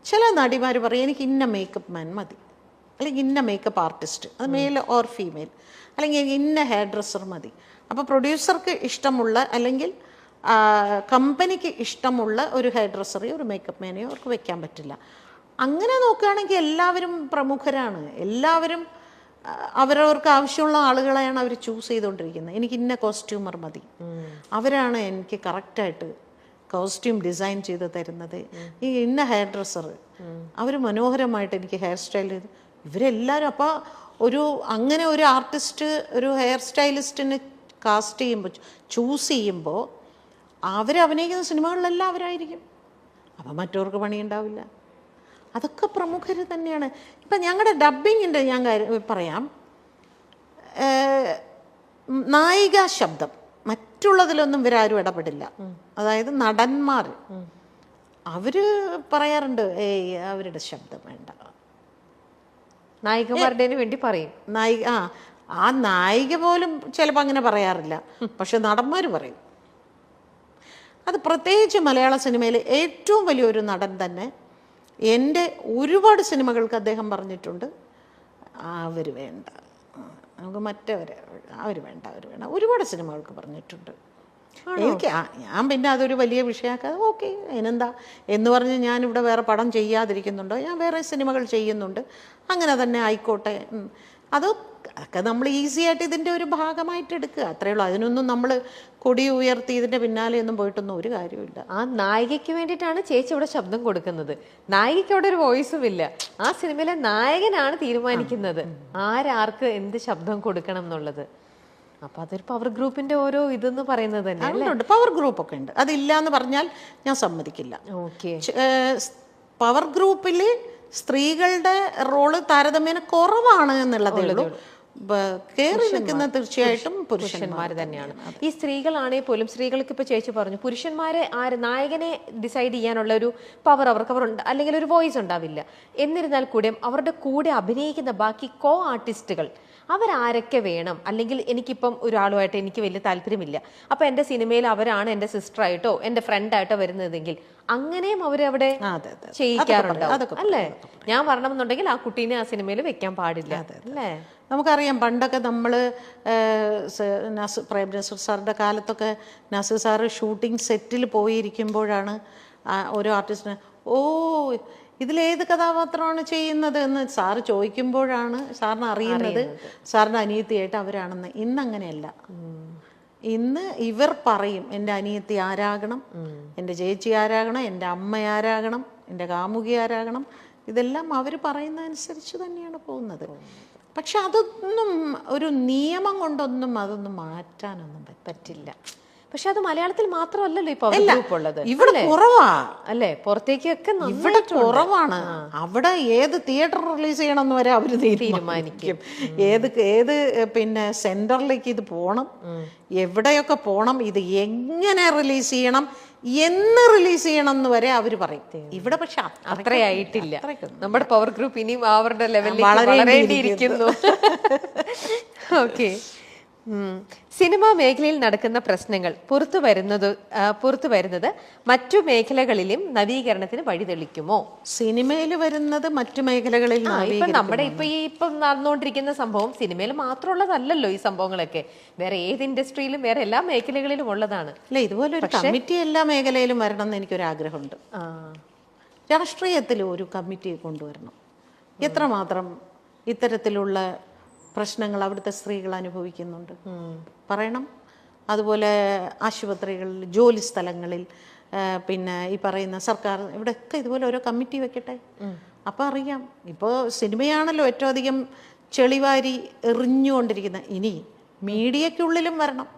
ചില നടിമാർ പറയും എനിക്ക് ഇന്ന മേക്കപ്പ് മാൻ മതി, അല്ലെങ്കിൽ ഇന്ന മേക്കപ്പ് ആർട്ടിസ്റ്റ്, അത് മെയിൽ ഓർ ഫീമെയിൽ, അല്ലെങ്കിൽ ഇന്ന ഹെയർ ഡ്രസ്സർ മതി. അപ്പോൾ പ്രൊഡ്യൂസർക്ക് ഇഷ്ടമുള്ള അല്ലെങ്കിൽ കമ്പനിക്ക് ഇഷ്ടമുള്ള ഒരു ഹെയർ ഡ്രസ്സറെയോ ഒരു മേക്കപ്പ് മാനെയോ അവർക്ക് വെക്കാൻ പറ്റില്ല. അങ്ങനെ നോക്കുകയാണെങ്കിൽ എല്ലാവരും പ്രമുഖരാണ്, എല്ലാവരും അവരവർക്ക് ആവശ്യമുള്ള ആളുകളെയാണ് അവർ ചൂസ് ചെയ്തുകൊണ്ടിരിക്കുന്നത്. എനിക്ക് ഇന്ന കോസ്റ്റ്യൂമർ മതി, അവരാണ് എനിക്ക് കറക്റ്റായിട്ട് കോസ്റ്റ്യൂം ഡിസൈൻ ചെയ്ത് തരുന്നത്. ഈ ഇന്ന ഹെയർ ഡ്രസ്സർ അവർ മനോഹരമായിട്ട് എനിക്ക് ഹെയർ സ്റ്റൈൽ ചെയ്ത്, ഇവരെല്ലാവരും. അപ്പോൾ അങ്ങനെ ഒരു ആർട്ടിസ്റ്റ് ഒരു ഹെയർ സ്റ്റൈലിസ്റ്റിനെ കാസ്റ്റ് ചെയ്യുമ്പോൾ ചൂസ് ചെയ്യുമ്പോൾ അവരഭിനയിക്കുന്ന സിനിമകളിലെല്ലാം അവരായിരിക്കും. അപ്പം മറ്റവർക്ക് പണിയുണ്ടാവില്ല. അതൊക്കെ പ്രമുഖർ തന്നെയാണ്. ഇപ്പം ഞങ്ങളുടെ ഡബ്ബിങ്ങിൻ്റെ ഞാൻ പറയാം, നായിക ശബ്ദം മറ്റുള്ളതിലൊന്നും ഇവരാരും ഇടപെടില്ല. അതായത് നടന്മാർ അവർ പറയാറുണ്ട്, അവരുടെ ശബ്ദം വേണ്ട, നായികമാരുടെ വേണ്ടി പറയും. ആ നായിക പോലും ചിലപ്പോൾ അങ്ങനെ പറയാറില്ല, പക്ഷെ നടന്മാർ പറയും. അത് പ്രത്യേകിച്ച് മലയാള സിനിമയിൽ ഏറ്റവും വലിയൊരു നടൻ തന്നെ എൻ്റെ ഒരുപാട് സിനിമകൾക്ക് അദ്ദേഹം പറഞ്ഞിട്ടുണ്ട്, അവർ വേണ്ട, നമുക്ക് അവർ വേണ്ട ഒരുപാട് സിനിമകൾക്ക് പറഞ്ഞിട്ടുണ്ട്. എനിക്ക് ഞാൻ പിന്നെ അതൊരു വലിയ വിഷയമാക്കാതെ ഓക്കെ അതിനെന്താ എന്ന് പറഞ്ഞ് ഞാനിവിടെ വേറെ പടം ചെയ്യാതിരിക്കുന്നുണ്ടോ, ഞാൻ വേറെ സിനിമകൾ ചെയ്യുന്നുണ്ട്, അങ്ങനെ തന്നെ ആയിക്കോട്ടെ. അതൊക്കെ നമ്മൾ ഈസി ആയിട്ട് ഇതിൻ്റെ ഒരു ഭാഗമായിട്ട് എടുക്കുക, അത്രയേ ഉള്ളൂ. അതിനൊന്നും നമ്മൾ കൊടി ഉയർത്തി ഇതിൻ്റെ പിന്നാലെ ഒന്നും പോയിട്ടൊന്നും ഒരു കാര്യമില്ല. ആ നായികയ്ക്ക് വേണ്ടിയിട്ടാണ് ചേച്ചി ഇവിടെ ശബ്ദം കൊടുക്കുന്നത്. നായികയ്ക്ക് അവിടെ ഒരു വോയിസും ഇല്ല. ആ സിനിമയിലെ നായകനാണ് തീരുമാനിക്കുന്നത് ആർക്ക് എന്ത് ശബ്ദം കൊടുക്കണം എന്നുള്ളത്. അപ്പൊ അതൊരു പവർ ഗ്രൂപ്പിന്റെ ഓരോ ഇതെന്ന് പറയുന്നത് തന്നെ പവർ ഗ്രൂപ്പൊക്കെ ഉണ്ട്. അതില്ല എന്ന് പറഞ്ഞാൽ ഞാൻ സമ്മതിക്കില്ല. ഓക്കെ, പവർ ഗ്രൂപ്പിൽ സ്ത്രീകളുടെ റോള് താരതമ്യേന കുറവാണ് എന്നുള്ളതേ ഉള്ളൂ. കയറി നിൽക്കുന്ന തീർച്ചയായിട്ടും പുരുഷന്മാർ തന്നെയാണ്. ഈ സ്ത്രീകളാണെങ്കിൽ പോലും, സ്ത്രീകൾക്ക് ഇപ്പൊ ചേച്ചി പറഞ്ഞു, പുരുഷന്മാരെ നായകനെ ഡിസൈഡ് ചെയ്യാനുള്ള ഒരു പവർ അവർക്ക് അല്ലെങ്കിൽ ഒരു വോയിസ് ഉണ്ടാവില്ല. എന്നിരുന്നാൽ കൂടെ അവരുടെ കൂടെ അഭിനയിക്കുന്ന ബാക്കി കോ ആർട്ടിസ്റ്റുകൾ അവരാരൊക്കെ വേണം, അല്ലെങ്കിൽ എനിക്കിപ്പം ഒരാളുമായിട്ട് എനിക്ക് വലിയ താല്പര്യമില്ല, അപ്പൊ എൻ്റെ സിനിമയിൽ അവരാണ് എൻ്റെ സിസ്റ്ററായിട്ടോ എൻ്റെ ഫ്രണ്ടായിട്ടോ വരുന്നതെങ്കിൽ അങ്ങനെയും അവരവിടെ ചെയ്യിക്കാറുണ്ടാവും അല്ലേ? ഞാൻ വരണമെന്നുണ്ടെങ്കിൽ ആ കുട്ടീനെ ആ സിനിമയിൽ വെക്കാൻ പാടില്ല അല്ലേ? നമുക്കറിയാം പണ്ടൊക്കെ നമ്മൾ പ്രേം നസീർ സാറിൻ്റെ കാലത്തൊക്കെ നസീർ സാറ് ഷൂട്ടിംഗ് സെറ്റിൽ പോയിരിക്കുമ്പോഴാണ് ഓരോ ആർട്ടിസ്റ്റിന് ഇതിലേത് കഥാപാത്രമാണ് ചെയ്യുന്നത് എന്ന് സാറ് ചോദിക്കുമ്പോഴാണ് സാറിന് അറിയുന്നത് സാറിൻ്റെ അനിയത്തിയായിട്ട് അവരാണെന്ന്. ഇന്നങ്ങനെയല്ല. ഇന്ന് ഇവർ പറയും എൻ്റെ അനിയത്തി ആരാകണം, എൻ്റെ ചേച്ചി ആരാകണം, എൻ്റെ അമ്മ ആരാകണം, എൻ്റെ കാമുകി ആരാകണം, ഇതെല്ലാം അവർ പറയുന്നതനുസരിച്ച് തന്നെയാണ് പോകുന്നത്. പക്ഷെ അതൊന്നും ഒരു നിയമം കൊണ്ടൊന്നും അതൊന്നും മാറ്റാനൊന്നും പറ്റില്ല. പക്ഷെ അത് മലയാളത്തിൽ മാത്രമല്ലല്ലോ ഇപ്പൊ ഉള്ളത്, ഇവിടെ കുറവാ അല്ലേ? പുറത്തേക്കൊക്കെ ഇവിടെ കുറവാണ്. അവിടെ ഏത് തിയേറ്റർ റിലീസ് ചെയ്യണം എന്ന് വരെ അവര് തീരുമാനിക്കും. ഏത് പിന്നെ സെന്ററിലേക്ക് ഇത് പോണം, എവിടെയൊക്കെ പോണം, ഇത് എങ്ങനെ റിലീസ് ചെയ്യണം, എന്ന് റിലീസ് ചെയ്യണം എന്ന് വരെ അവർ പറയും. ഇവിടെ പക്ഷെ അത്രയായിട്ടില്ല. നമ്മുടെ പവർ ഗ്രൂപ്പ് ഇനിയും അവരുടെ ലെവലിൽ വളരേണ്ടിയിരിക്കുന്നു. ഓക്കെ, സിനിമാ മേഖലയിൽ നടക്കുന്ന പ്രശ്നങ്ങൾ പുറത്തു വരുന്നത് മറ്റു മേഖലകളിലും നവീകരണത്തിന് വഴിതെളിക്കുമോ? സിനിമയിൽ വരുന്നത് മറ്റു മേഖലകളിൽ നമ്മുടെ ഇപ്പം നടന്നുകൊണ്ടിരിക്കുന്ന സംഭവം സിനിമയിൽ മാത്രമുള്ളതല്ലല്ലോ. ഈ സംഭവങ്ങളൊക്കെ വേറെ ഏത് ഇൻഡസ്ട്രിയിലും വേറെ എല്ലാ മേഖലകളിലും ഉള്ളതാണ്. അല്ല, ഇതുപോലെ ഒരു കമ്മിറ്റി എല്ലാ മേഖലയിലും വരണം എന്ന് എനിക്കൊരാഗ്രഹമുണ്ട്. രാഷ്ട്രീയത്തിൽ ഒരു കമ്മിറ്റി കൊണ്ടുവരണം. എത്രമാത്രം ഇത്തരത്തിലുള്ള പ്രശ്നങ്ങൾ അവിടുത്തെ സ്ത്രീകൾ അനുഭവിക്കുന്നുണ്ട് പറയണം. അതുപോലെ ആശുപത്രികളിൽ, ജോലി സ്ഥലങ്ങളിൽ, പിന്നെ ഈ പറയുന്ന സർക്കാർ, ഇവിടെയൊക്കെ ഇതുപോലെ ഓരോ കമ്മിറ്റി വെക്കട്ടെ. അപ്പം അറിയാം. ഇപ്പോൾ സിനിമയാണല്ലോ ഏറ്റവും അധികം ചെളിവാരി എറിഞ്ഞുകൊണ്ടിരിക്കുന്നത്. ഇനി മീഡിയയ്ക്കുള്ളിലും വരണം.